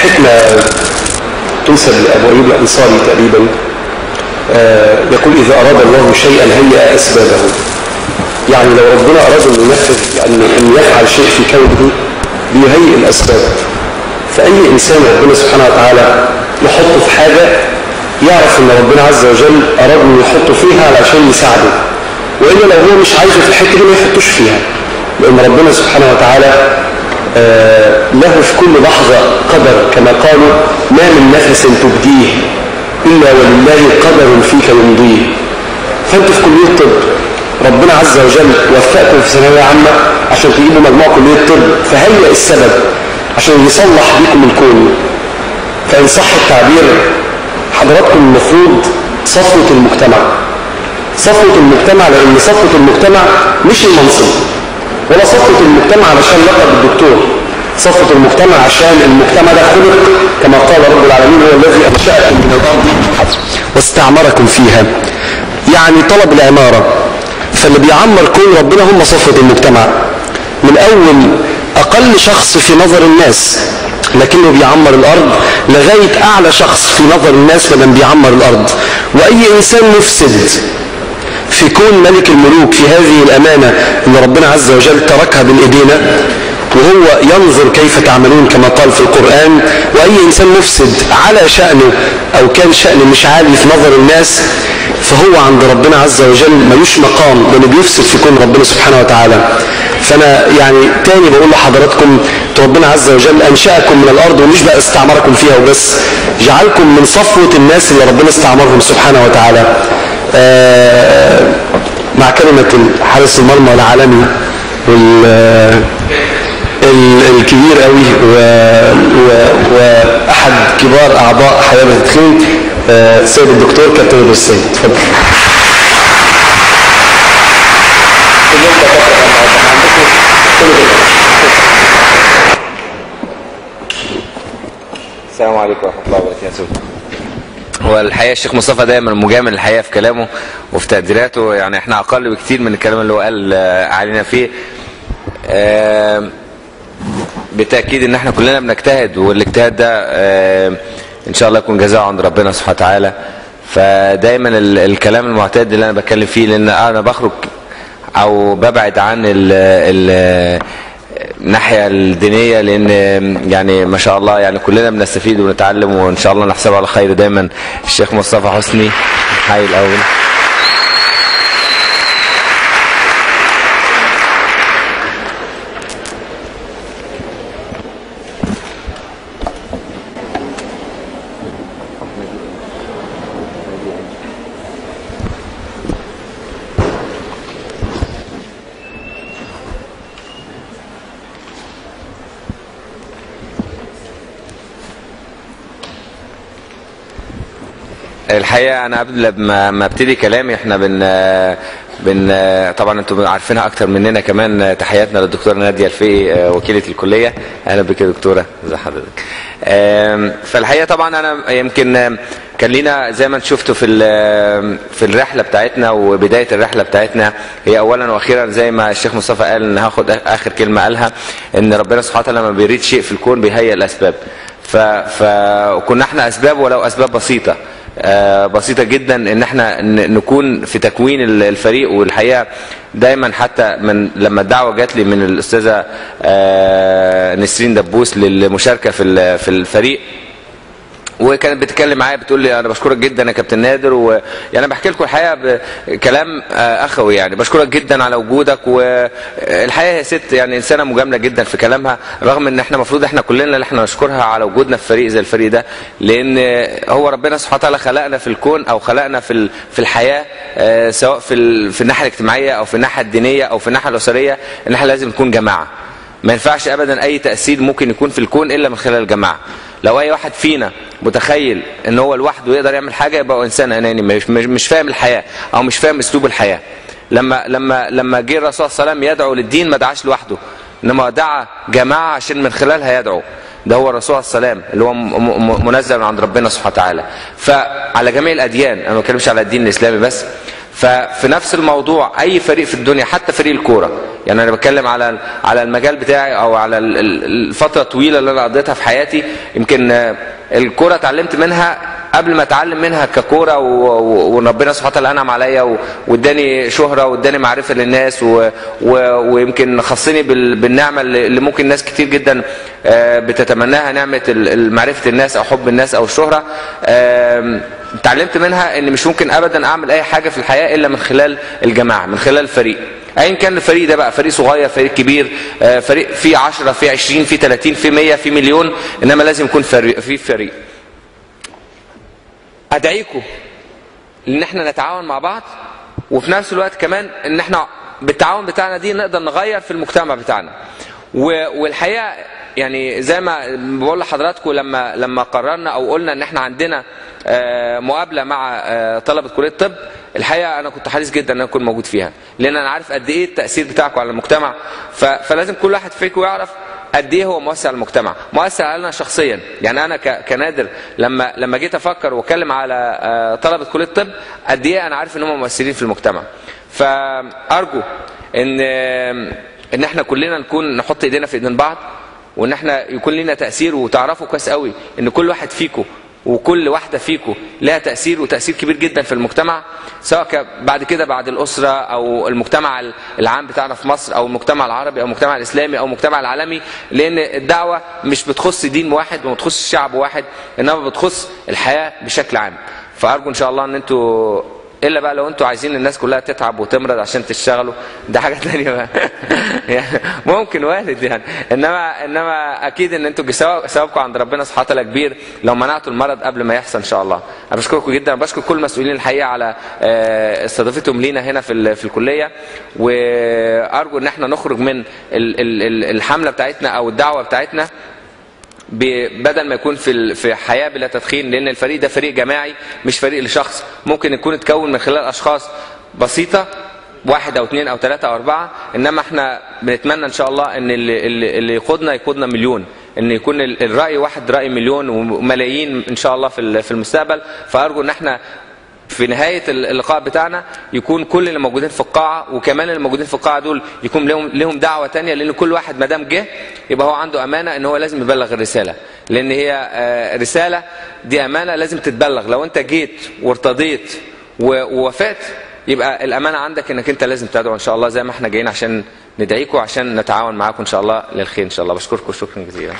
حكمة تنسب لأبو أيوب الأنصاري تقريبا، يقول إذا أراد الله شيئا هيأ أسبابه. يعني لو ربنا أراد أن ينفذ أن يفعل شيء في كونه بيهيئ الأسباب. فأي إنسان ربنا سبحانه وتعالى يحطه في حاجة يعرف أن ربنا عز وجل أراد أن يحطه فيها علشان يساعده، وإلا لو هو مش عايزه في الحتة دي ما يحطوش فيها، لأن ربنا سبحانه وتعالى له في كل لحظة قدر، كما قالوا ما من نفس تبديه إلا ولله قدر فيك يمضيه. فأنتوا في كلية الطب ربنا عز وجل وفقكم في ثانوية عامة عشان تجيبوا مجموع كلية الطب، فهيئ السبب عشان يصلح بيكم الكون. فإن صح التعبير حضراتكم المفروض صفوة المجتمع، صفوة المجتمع، لأن صفوة المجتمع مش المنصب، ولا صفوة المجتمع علشان لقب الدكتور، صفوة المجتمع عشان المجتمع ده خلق كما قال رب العالمين هو الذي أنشأكم من الأرض واستعمركم فيها. يعني طلب العمارة، فاللي بيعمر كون ربنا هم صفوة المجتمع، من أول أقل شخص في نظر الناس لكنه بيعمر الأرض لغاية أعلى شخص في نظر الناس لمن بيعمر الأرض. وأي إنسان مفسد في كون ملك الملوك في هذه الأمانة اللي ربنا عز وجل تركها بين إيدينا، وهو ينظر كيف تعملون كما قال في القرآن. وأي إنسان مفسد على شأنه أو كان شأنه مش عالي في نظر الناس، فهو عند ربنا عز وجل ملوش مقام، لأنه بيفسد في كون ربنا سبحانه وتعالى. فأنا يعني تاني بقول لحضراتكم ربنا عز وجل أنشأكم من الأرض، ومش بقى استعمركم فيها وبس، جعلكم من صفوة الناس اللي ربنا استعمرهم سبحانه وتعالى. مع كلمة حارس المرمى العالمي الكبير قوي وأحد كبار أعضاء حياة التدخين سيد الدكتور كابتن ابو السيد. اتفضل. السلام عليكم ورحمة الله وبركاته. هو الحقيقة الشيخ مصطفى دايما مجامل الحقيقة في كلامه وفي تقديراته، يعني احنا أقل بكتير من الكلام اللي هو قال علينا فيه. بالتأكيد ان احنا كلنا بنجتهد، والاجتهاد ده ان شاء الله يكون جزاء عند ربنا سبحانه وتعالى. فدايما الكلام المعتاد اللي انا بتكلم فيه، لان انا بخرج او ببعد عن الناحية الدينية، لان يعني ما شاء الله يعني كلنا بنستفيد ونتعلم، وان شاء الله نحسبه على خير دايما. الشيخ مصطفى حسني حي الاول. الحقيقة أنا قبل ما ابتدي كلامي، احنا طبعا انتم عارفينها أكتر مننا كمان. تحياتنا للدكتورة نادية الفقي وكيلة الكلية. أهلا بك يا دكتورة، ازي حضرتك. فالحقيقة طبعا أنا يمكن كان لينا زي ما انتم شفتوا في الرحلة بتاعتنا، وبداية الرحلة بتاعتنا هي أولا وأخيرا زي ما الشيخ مصطفى قال، إن هاخد آخر كلمة قالها، إن ربنا سبحانه وتعالى لما بيريد شيء في الكون بيهيئ الأسباب. فكنا احنا أسباب، ولو أسباب بسيطة بسيطة جدا، ان احنا نكون في تكوين الفريق. والحقيقة دايما حتى لما الدعوة جات لي من الأستاذة نسرين دبوس للمشاركة في الفريق، وكانت بتتكلم معايا بتقول لي انا بشكرك جدا يا كابتن نادر، ويعني انا بحكي لكم الحقيقه بكلام اخوي، يعني بشكرك جدا على وجودك. والحقيقه هي ست يعني انسانه مجامله جدا في كلامها، رغم ان احنا المفروض احنا كلنا اللي احنا نشكرها على وجودنا في فريق زي الفريق ده، لان هو ربنا سبحانه وتعالى خلقنا في الكون او خلقنا في الحياه، سواء في الناحيه الاجتماعيه او في الناحيه الدينيه او في الناحيه الاسريه، ان احنا لازم نكون جماعه. ما ينفعش ابدا اي تأثير ممكن يكون في الكون الا من خلال الجماعه. لو اي واحد فينا متخيل ان هو لوحده يقدر يعمل حاجه، يبقى هو انسان اناني، مش فاهم الحياه او مش فاهم اسلوب الحياه. لما جه الرسول صلى الله عليه وسلم يدعو للدين ما دعاش لوحده، انما دعا جماعه عشان من خلالها يدعو. ده هو الرسول صلى الله عليه وسلم اللي هو منزل من عند ربنا سبحانه وتعالى. فعلى جميع الاديان، انا ما بتكلمش على الدين الاسلامي بس، ففي نفس الموضوع اي فريق في الدنيا حتى فريق الكوره، يعني انا بتكلم على المجال بتاعي او على الفتره الطويله اللي انا قضيتها في حياتي. يمكن الكوره اتعلمت منها قبل ما اتعلم منها ككوره، وربنا سبحانه وتعالى انعم عليا واداني شهره واداني معرفه للناس، ويمكن خصني بالنعمه اللي ممكن ناس كتير جدا بتتمناها، نعمه معرفه الناس او حب الناس او الشهره. اتعلمت منها ان مش ممكن ابدا اعمل اي حاجه في الحياه الا من خلال الجماعه، من خلال الفريق، ايا كان الفريق ده بقى، فريق صغير فريق كبير، فريق فيه 10 فيه 20 فيه 30 فيه 100 فيه مليون، انما لازم يكون في فريق. ادعيكم ان احنا نتعاون مع بعض، وفي نفس الوقت كمان ان احنا بالتعاون بتاعنا دي نقدر نغير في المجتمع بتاعنا. والحقيقه يعني زي ما بقول لحضراتكم، لما قررنا او قلنا ان احنا عندنا مقابله مع طلبه كليه الطب، الحقيقه انا كنت حريص جدا ان انا اكون موجود فيها، لان انا عارف قد ايه التاثير بتاعكم على المجتمع. فلازم كل واحد فيكم يعرف قد ايه هو مؤثر على المجتمع، مؤثر علينا شخصيا. يعني انا كنادر لما جيت افكر واتكلم على طلبه كليه الطب، قد ايه انا عارف ان هم مؤثرين في المجتمع. فارجو ان احنا كلنا نحط ايدينا في ايدين بعض، وان احنا يكون لنا تاثير. وتعرفوا كويس قوي ان كل واحد فيكم وكل واحده فيكم لها تاثير، وتاثير كبير جدا في المجتمع، سواء بعد كده بعد الاسره او المجتمع العام بتاعنا في مصر، او المجتمع العربي او المجتمع الاسلامي او المجتمع العالمي. لان الدعوه مش بتخص دين واحد وما بتخص شعب واحد، انما بتخص الحياه بشكل عام. فارجو ان شاء الله ان انتوا، الا بقى لو انتوا عايزين الناس كلها تتعب وتمرض عشان تشتغلوا، ده حاجه ثانيه بقى. يعني ممكن وارد يعني، انما اكيد ان انتوا ثوابكم عند ربنا سبحانه وتعالى كبير لو منعتوا المرض قبل ما يحصل ان شاء الله. انا بشكركم جدا، بشكر كل المسؤولين الحقيقه على استضافتهم لينا هنا في الكليه. وارجو ان احنا نخرج من الحمله بتاعتنا او الدعوه بتاعتنا بدل ما يكون في حياة بلا تدخين، لأن الفريق ده فريق جماعي مش فريق لشخص. ممكن يكون اتكون من خلال أشخاص بسيطة، 1 أو 2 أو 3 أو 4، إنما احنا بنتمنى إن شاء الله إن اللي يقودنا مليون، إن يكون الرأي واحد رأي مليون وملايين إن شاء الله في المستقبل. فأرجو إن احنا في نهاية اللقاء بتاعنا يكون كل اللي موجودين في القاعة، وكمان اللي موجودين في القاعة دول يكون لهم دعوة تانية، لأن كل واحد ما دام جه يبقى هو عنده أمانة إن هو لازم يبلغ الرسالة، لأن هي رسالة دي أمانة لازم تتبلغ. لو أنت جيت وارتضيت ووافقت، يبقى الأمانة عندك إنك أنت لازم تدعو إن شاء الله، زي ما احنا جايين عشان ندعيكم، عشان نتعاون معاكم إن شاء الله للخير إن شاء الله. بشكركم شكرا جزيلا.